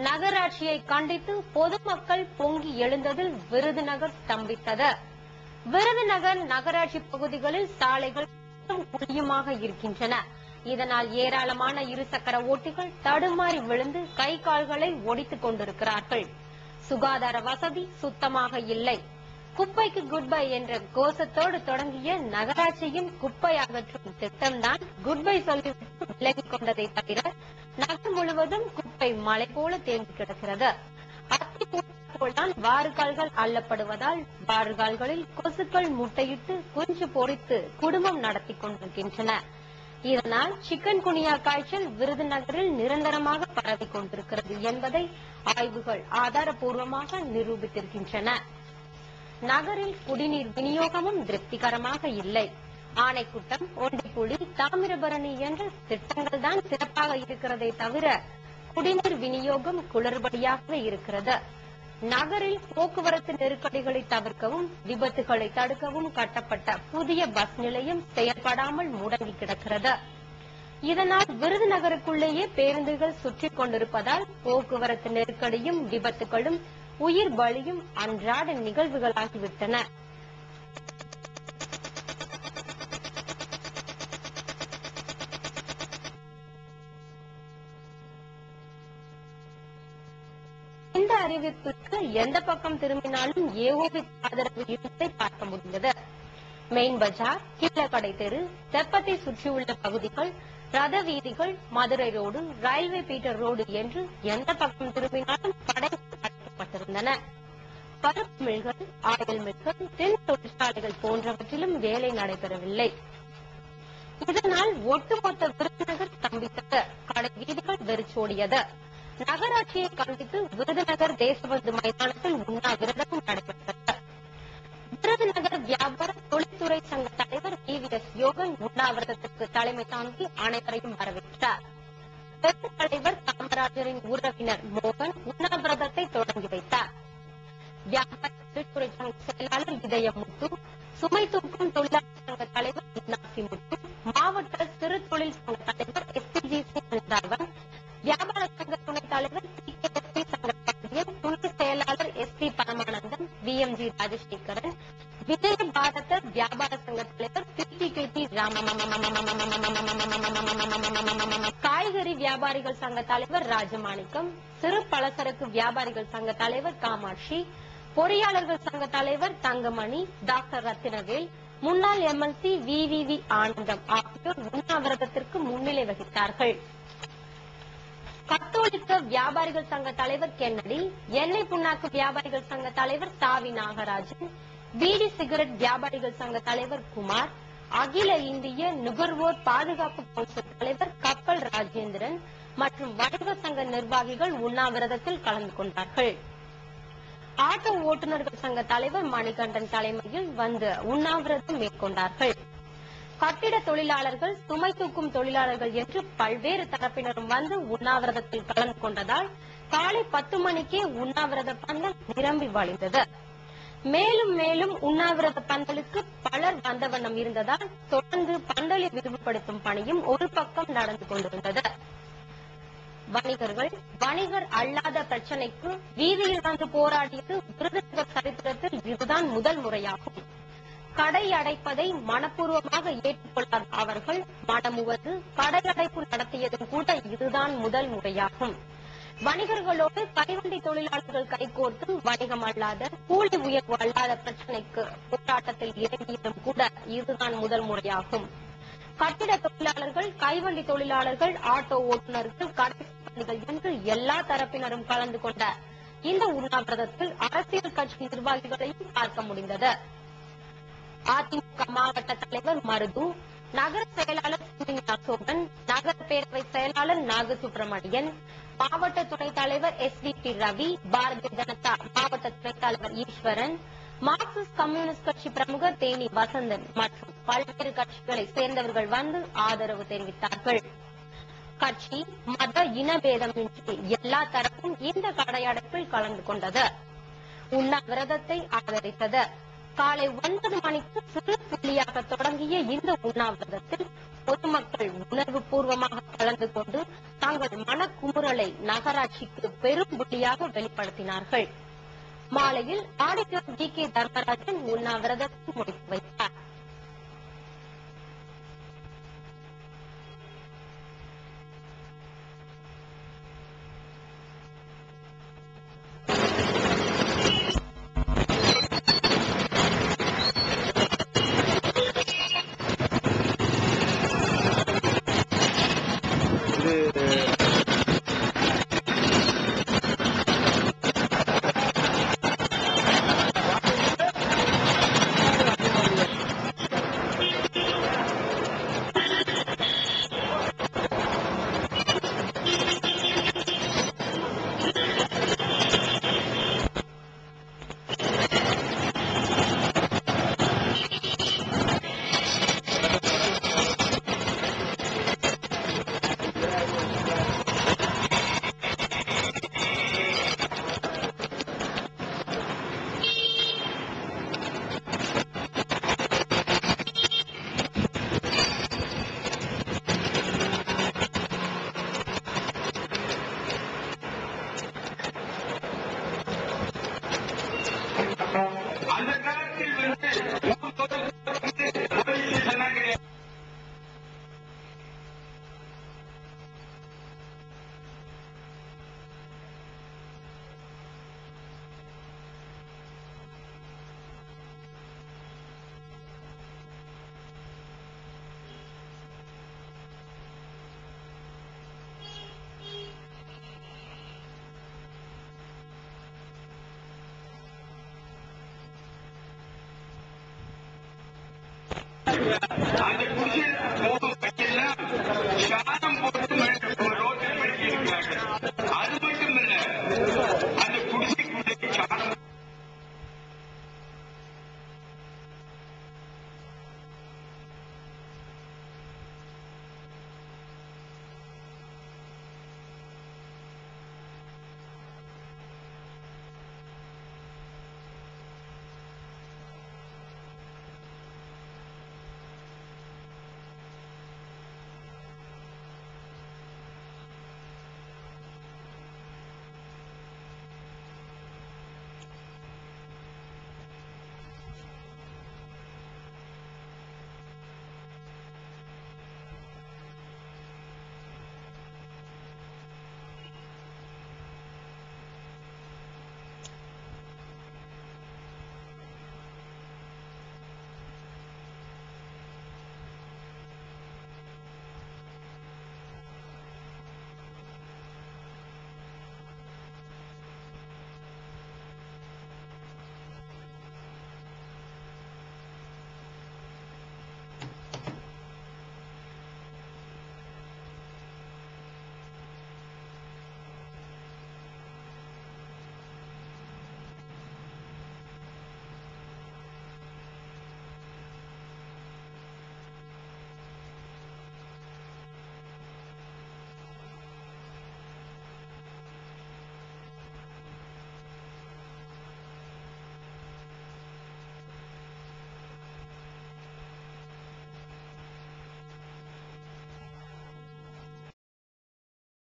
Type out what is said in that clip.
நகராட்சியை கண்டித்து பொதுமக்கள் பொங்கி எழுந்ததில் விருதுநகர் ஸ்தம்பித்தது. விருதுநகர் நகராட்சி பகுதிகளில் சாலைகள் குழியுமாக இருக்கின்றன. இதனால் ஏராளமான இருசக்கர ஓட்டிகள் தடுமாறி விழுந்து கை கால்களை ஒடித்துக் கொண்டிருக்கிறார்கள். சுகாதார வசதி சுத்தமாக இல்லை. குப்பைக்கு குட் பை என்ற கோஷத்தோடு தொடங்கிய நகராட்சியின் குப்பை அகற்றும் திட்டம்தான் குட் பை சொல்லிவிட்டு விலகிக் கொண்டதை தவிர நகர் முழுவதும் குப்பை மலை போல தேங்கி கிடக்கிறது. அத்தி போல்தான் வாறுகால்கள் அள்ளப்படுவதால் வாறுகால்களில் கொசுக்கள் முட்டையிட்டு குஞ்சு பொறித்து குடும்பம் நடத்தி கொண்டிருக்கின்றன. இதனால் சிக்கன் குனியா காய்ச்சல் விருதுநகரில் நிரந்தரமாக பரவிக் கொண்டிருக்கிறது என்பதை ஆய்வுகள் ஆதாரப்பூர்வமாக நிரூபித்திருக்கின்றன. நகரில் குடிநீர் விநியோகமும் திருப்திகரமாக இல்லை. ஆனைக்குட்டம், ஒண்டிப்புலி, தாமிரபரணி என்ற திட்டங்கள் தான் சிறப்பாக இருக்கிறதை தவிர குடிநீர் விநியோகம் குளறுபடியாகவே இருக்கிறது. நகரில் போக்குவரத்து நெருக்கடிகளை தவிர்க்கவும் விபத்துகளை தடுக்கவும் கட்டப்பட்ட புதிய பஸ் நிலையம் செயல்படாமல் முடங்கி கிடக்கிறது. இதனால் விருதுநகருக்குள்ளேயே பேருந்துகள் சுற்றிக் கொண்டிருப்பதால் போக்குவரத்து நெருக்கடியும் விபத்துகளும் உயிர் பலியும் அன்றாட நிகழ்வுகளாகிவிட்டன. இந்த அறிவிப்புக்கு எந்த பக்கம் திரும்பினாலும் ஏஓபி ஆதரவு இருப்பதை பார்க்க முடிந்தது. மெயின் பஜார், கீழக்கடை தெரு, தெப்பத்தை சுற்றியுள்ள பகுதிகள், ரத வீதிகள், Madurai road, railway Peter road என்று எந்த பக்கம் திரும்பினாலும் கடைகள் அடைக்கப்பட்டிருந்தன. பருப்பு மில்கள், ஆயில் மில்கள், தென் தொழிற்சாலைகள் போன்றவற்றிலும் வேலை நடைபெறவில்லை. இதனால் ஒட்டுமொத்த விருதுநகர் ஸ்தம்பித்தது. கடை வீதிகள் வெறிச்சோடியது. நகராட்சியை கண்டித்து விருதுநகர் தேசபந்து மைதானத்தில் உண்ணாவிரதம் நடைபெற்றது. விருதுநகர் வியாபார தொழில்துறை சங்க தலைவர் டிவிஎஸ் யோகன் உண்ணாவிரதத்திற்கு தலைமை தாங்கி அனைவரையும் வரவேற்றார். தலைவர் காமராஜரின் உறவினர் மோகன் உண்ணாவிரதத்தை தொடங்கி வைத்தார். வியாபார தொழில்துறை சங்க செயலாளர் இதயமுத்து, சுமை தூக்கும் தொழிலாளர் சங்க தலைவர் இன்னாசிமுத்து, மாவட்ட சிறு தொழில் சங்க தலைவர் எஸ்பிஜிசி ராவன், வியாபார சங்க துணைத் தலைவர் சிகேஎஸ்பி சங்க பாண்டியன், துணை செயலாளர் எஸ்பி பரமானந்தம், விஎம்ஜி ராஜசேகரன், விஜய பாரத வியாபார சங்க தலைவர் பிடிகேடி காய்கறி வியாபாரிகள் சங்க தலைவர் ராஜமாணிக்கம், சிறு பலசரக்கு வியாபாரிகள் சங்க தலைவர் காமாட்சி, பொறியாளர்கள் சங்க தலைவர் தங்கமணி, டாக்டர் ரத்தினவேல், முன்னாள் எம்எல்சி விவிவி ஆனந்தம் ஆகியோர் உண்ணாவிரதத்திற்கு முன்னிலை வகித்தார்கள். கத்தோலிக்க வியாபாரிகள் சங்க தலைவர் கென்னடி, எண்ணெய் புண்ணாக்கு வியாபாரிகள் சங்க தலைவர் சாவி நாகராஜன், பீடி சிகரெட் வியாபாரிகள் சங்க தலைவர் குமார், அகில இந்திய நுகர்வோர் பாதுகாப்பு கவுன்சில் தலைவர் கப்பல் ராஜேந்திரன் மற்றும் வணிக சங்க நிர்வாகிகள் உண்ணாவிரதத்தில் கலந்து கொண்டார்கள். ஆட்டோ ஓட்டுநர்கள் சங்க தலைவர் மணிகண்டன் தலைமையில் வந்து உண்ணாவிரதம் மேற்கொண்டார்கள். கட்டிட தொழிலாளர்கள், சுமை தூக்கும் தொழிலாளர்கள் என்று பல்வேறு தரப்பினரும் வந்து உண்ணாவிரதத்தில் கலந்து கொண்டதால் காலை 10 மணிக்கே உண்ணாவிரத பந்தல் நிரம்பி வழிந்தது. மேலும் மேலும் உண்ணாவிரத பந்தலுக்கு பலர் வந்த வண்ணம் இருந்ததால் தொடர்ந்து பந்தலை விரிவுபடுத்தும் பணியும் ஒரு பக்கம் நடந்து கொண்டிருந்தது. வணிகர்கள் வணிகர் அல்லாத பிரச்சனைக்கு வீதியில் வந்து போராடியது விருதுநகர் சரித்திரத்தில் இதுதான் முதல் முறையாகும். கடை அடைப்பதை மனப்பூர்வமாக ஏற்றுக்கொள்ளாத அவர்கள் மனமுவது கடை அடைப்பு நடத்தியதும் கூட இதுதான் முதல் முறையாகும். வணிகர்களோடு கைவண்டி தொழிலாளர்கள் கைகோர்த்து வணிகம் அல்லாத கூலி உயர்வு அல்லாத பிரச்சனைக்கு போராட்டத்தில் இறங்கியதும் கூட இதுதான் முதல் முறையாகும். கட்டிட தொழிலாளர்கள், கைவண்டி தொழிலாளர்கள், ஆட்டோ ஓட்டுநர்கள், கடைகள் என்று எல்லா தரப்பினரும் கலந்து கொண்ட இந்த உண்ணாவிரதத்தில் அரசியல் கட்சி நிர்வாகிகளையும் பார்க்க முடிந்தது. அதிமுக மாவட்ட தலைவர் மருது, நகர செயலாளர் அசோகன், நகர பேரவை செயலாளர் நாகசுப்பிரமணியன், மாவட்ட துணைத் தலைவர் எஸ்விபி ரவி, பாரதிய ஜனதா மாவட்ட துணைத் தலைவர் ஈஸ்வரன், மார்க்சிஸ்ட் கம்யூனிஸ்ட் கட்சி பிரமுகர் தேனி வசந்தன் மற்றும் பல்வேறு கட்சிகளை சேர்ந்தவர்கள் வந்து ஆதரவு தெரிவித்தார்கள். கட்சி, மத, இனபேதமின்றி எல்லா தரப்பும் இந்த கடையடைப்பில் கலந்து கொண்டது. உண்ணாவிரதத்தை ஆதரித்தது. காலை 9 மணிக்கு சிறு புள்ளியாக தொடங்கிய இந்த உண்ணாவிரதத்தில் பொதுமக்கள் உணர்வு பூர்வமாக கலந்து கொண்டு தங்கள் மனக்குமுறலை நகராட்சிக்கு பெரும் புள்ளியாக வெளிப்படுத்தினார்கள். மாலையில் ஆடிட்டர் டி.கே. தர்மராஜன் உண்ணாவிரதத்தை முடித்து வைத்தார். அந்த குடிசை போகும் பையெல்லாம் சாதம் போட்டு ரோட்டில் படிக்கிறார்கள். அது மட்டும் இல்ல,